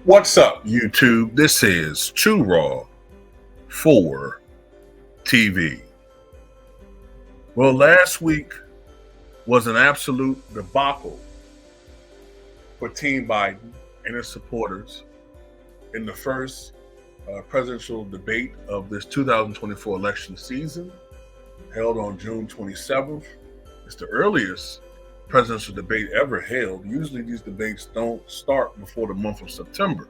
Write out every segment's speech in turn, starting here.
What's up, YouTube? This is Too Raw for TV. Well, last week was an absolute debacle for Team Biden and his supporters in the first presidential debate of this 2024 election season, held on June 27th. It's the earliest presidential debate ever held. Usually these debates don't start before the month of September,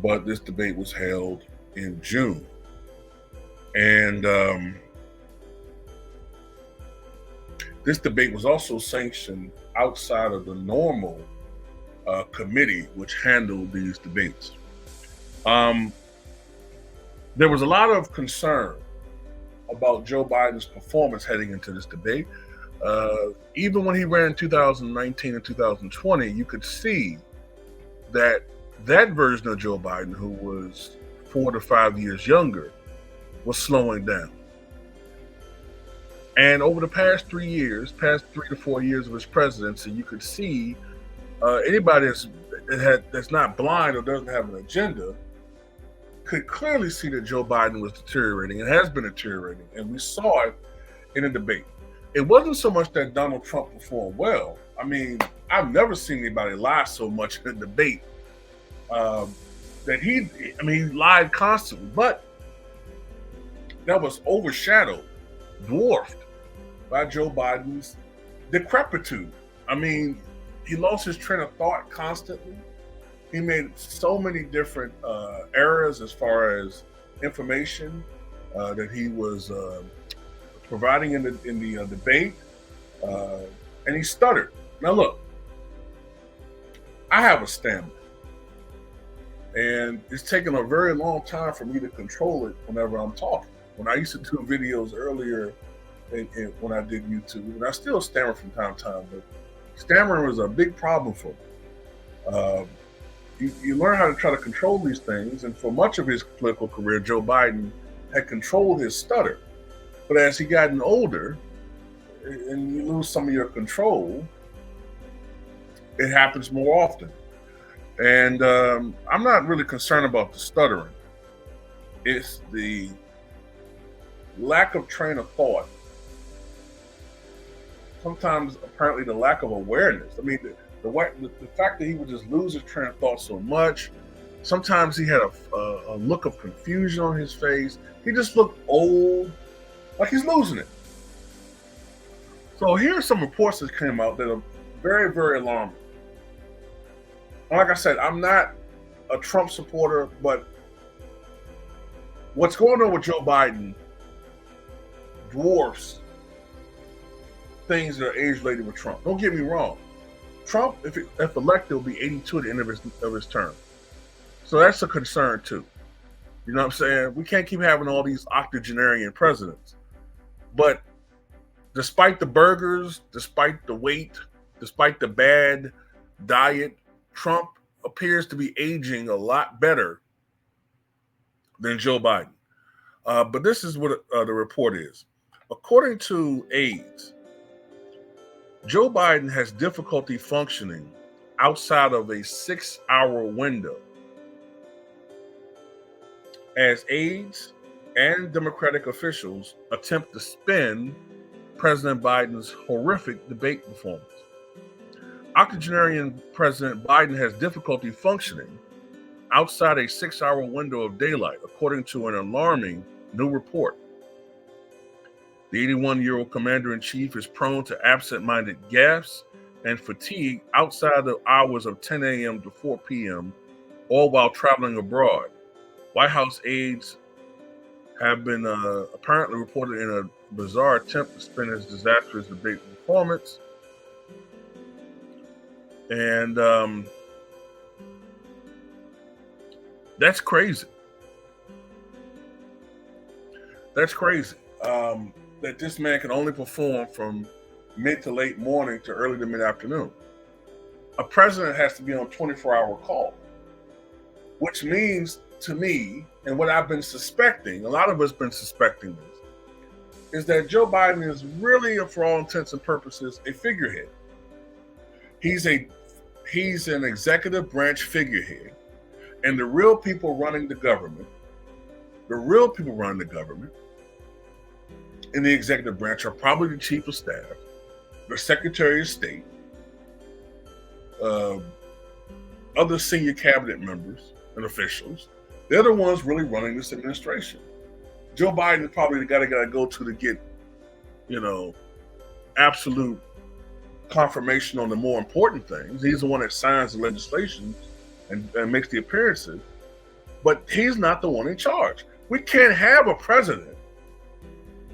but this debate was held in June. And this debate was also sanctioned outside of the normal committee which handled these debates. There was a lot of concern about Joe Biden's performance heading into this debate. Even when he ran in 2019 and 2020, you could see that version of Joe Biden, who was 4 to 5 years younger, was slowing down. And over the past 3 to 4 years of his presidency, you could see anybody that's not blind or doesn't have an agenda could clearly see that Joe Biden was deteriorating and has been deteriorating. And we saw it in the debate. It wasn't so much that Donald Trump performed well. I mean, I've never seen anybody lie so much in a debate that he lied constantly, but that was overshadowed, dwarfed by Joe Biden's decrepitude. I mean, he lost his train of thought constantly. He made so many different errors as far as information that he was providing in the debate, and he stuttered. Now look, I have a stammer, and it's taken a very long time for me to control it whenever I'm talking. When I used to do videos earlier, when I did YouTube, and I still stammer from time to time, but stammering was a big problem for me. You learn how to try to control these things, and for much of his political career, Joe Biden had controlled his stutter. But as he gotten older, and you lose some of your control, it happens more often. And I'm not really concerned about the stuttering. It's the lack of train of thought. Sometimes, apparently, the lack of awareness. I mean, the fact that he would just lose his train of thought so much. Sometimes he had a look of confusion on his face. He just looked old, like he's losing it. So here are some reports that came out that are very, very alarming. Like I said, I'm not a Trump supporter, but what's going on with Joe Biden dwarfs things that are age-related with Trump. Don't get me wrong. Trump, if elected, will be 82 at the end of his term. So that's a concern too. You know what I'm saying? We can't keep having all these octogenarian presidents. But despite the burgers, despite the weight, despite the bad diet, Trump appears to be aging a lot better than Joe Biden. But this is what the report is. According to AIDS, Joe Biden has difficulty functioning outside of a 6-hour window as aides and Democratic officials attempt to spin President Biden's horrific debate performance. Octogenarian President Biden has difficulty functioning outside a 6-hour window of daylight, according to an alarming new report. The 81-year-old commander-in-chief is prone to absent-minded gaffes and fatigue outside the hours of 10 a.m. to 4 p.m., all while traveling abroad. White House aides have been apparently reported in a bizarre attempt to spin his disastrous debate performance. And that's crazy. That's crazy. That this man can only perform from mid to late morning to early to mid-afternoon. A president has to be on 24-hour call, which means to me, and what I've been suspecting, a lot of us been suspecting this, is that Joe Biden is really, for all intents and purposes, a figurehead. He's He's an executive branch figurehead, and the real people running the government in the executive branch are probably the chief of staff, the secretary of state, other senior cabinet members and officials. They're the ones really running this administration. Joe Biden is probably the guy that got to go to get, absolute confirmation on the more important things. He's the one that signs the legislation and makes the appearances, but he's not the one in charge. We can't have a president.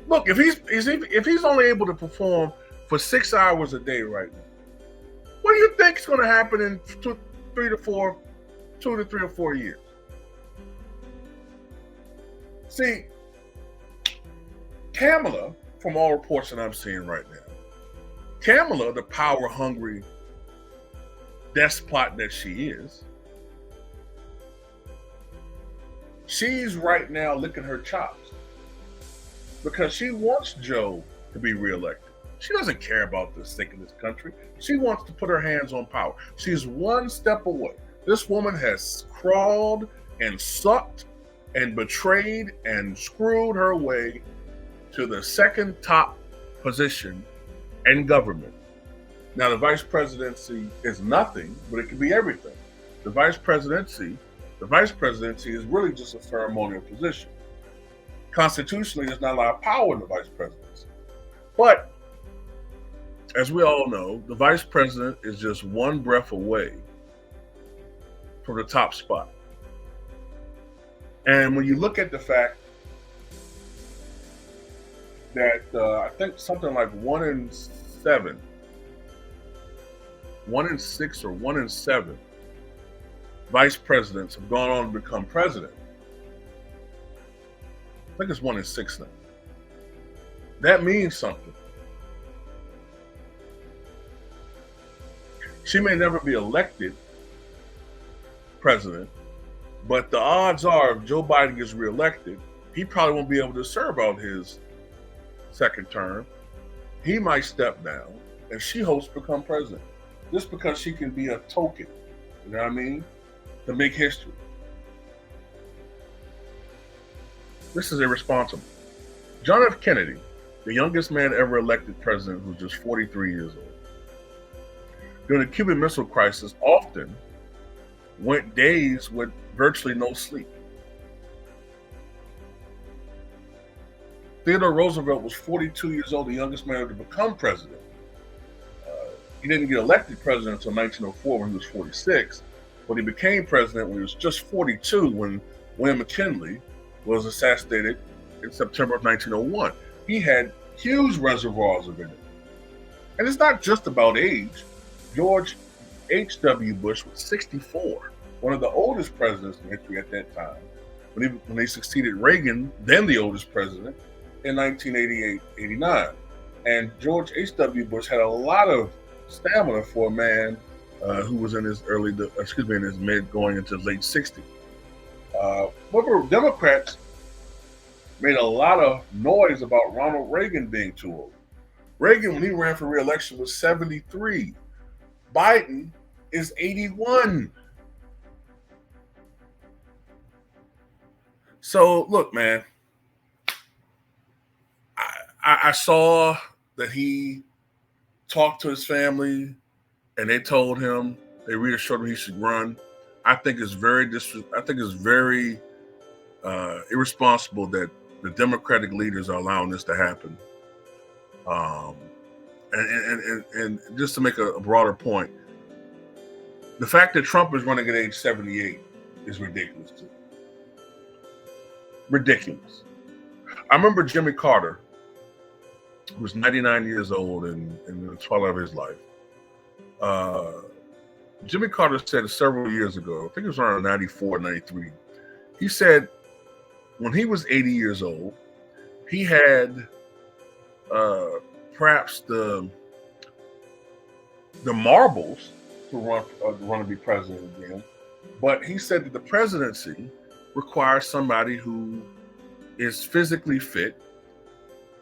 Look, if he's only able to perform for 6 hours a day right now, what do you think is going to happen in 2 to 3 or 4 years? See, Kamala, from all reports that I'm seeing right now, Kamala, the power-hungry despot that she is, she's right now licking her chops because she wants Joe to be reelected. She doesn't care about the sake of this country. She wants to put her hands on power. She's one step away. This woman has crawled and sucked and betrayed and screwed her way to the second top position in government. Now, the vice presidency is nothing, but it can be everything. The vice presidency is really just a ceremonial position. Constitutionally, there's not a lot of power in the vice presidency. But as we all know, the vice president is just one breath away from the top spot. And when you look at the fact that I think something like 1 in 6 or 1 in 7 vice presidents have gone on to become president. I think it's 1 in 6 now. That means something. She may never be elected president, but the odds are if Joe Biden gets reelected, he probably won't be able to serve out his second term. He might step down and she hopes to become president just because she can be a token, you know what I mean, to make history. This is irresponsible. John F. Kennedy, the youngest man ever elected president, was just 43 years old. During the Cuban Missile Crisis, often went days with virtually no sleep. Theodore Roosevelt was 42 years old, the youngest man to become president. He didn't get elected president until 1904 when he was 46, but he became president when he was just 42 when William McKinley was assassinated in September of 1901. He had huge reservoirs of energy. And it's not just about age. George H.W. Bush was 64, one of the oldest presidents in history at that time, when they succeeded Reagan, then the oldest president, in 1988-89. And George H.W. Bush had a lot of stamina for a man who was in his mid going into late 60s. However, Democrats made a lot of noise about Ronald Reagan being too old. Reagan, when he ran for re-election, was 73. Biden is 81. So look, man, I saw that he talked to his family and they told him, they reassured him he should run. I think it's very irresponsible that the Democratic leaders are allowing this to happen. And just to make a broader point, the fact that Trump is running at age 78 is ridiculous too. Ridiculous. I remember Jimmy Carter, who was 99 years old in the twilight of his life. Jimmy Carter said several years ago, I think it was around 94, 93, he said when he was 80 years old, he had perhaps the marbles to run to be president again, but he said that the presidency requires somebody who is physically fit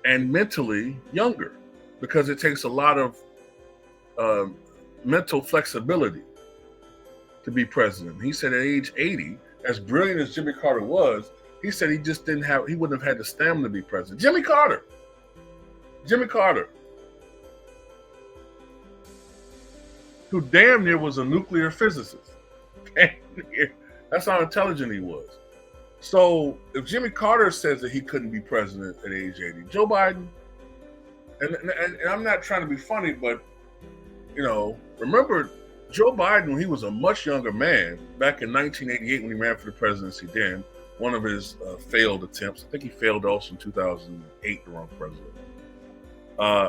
and mentally younger, because it takes a lot of mental flexibility to be president. He said at age 80, as brilliant as Jimmy Carter was, he said he just didn't have, he wouldn't have had the stamina to be president. Jimmy Carter, who damn near was a nuclear physicist. That's how intelligent he was. So if Jimmy Carter says that he couldn't be president at age 80, Joe Biden, and I'm not trying to be funny, but remember Joe Biden when he was a much younger man back in 1988 when he ran for the presidency. Then one of his failed attempts. I think he failed also in 2008 to run for president.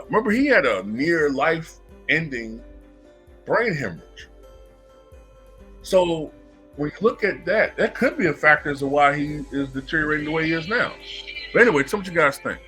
Remember he had a near life-ending brain hemorrhage. So when you look at that, that could be a factor as to why he is deteriorating the way he is now. But anyway, tell me what you guys think.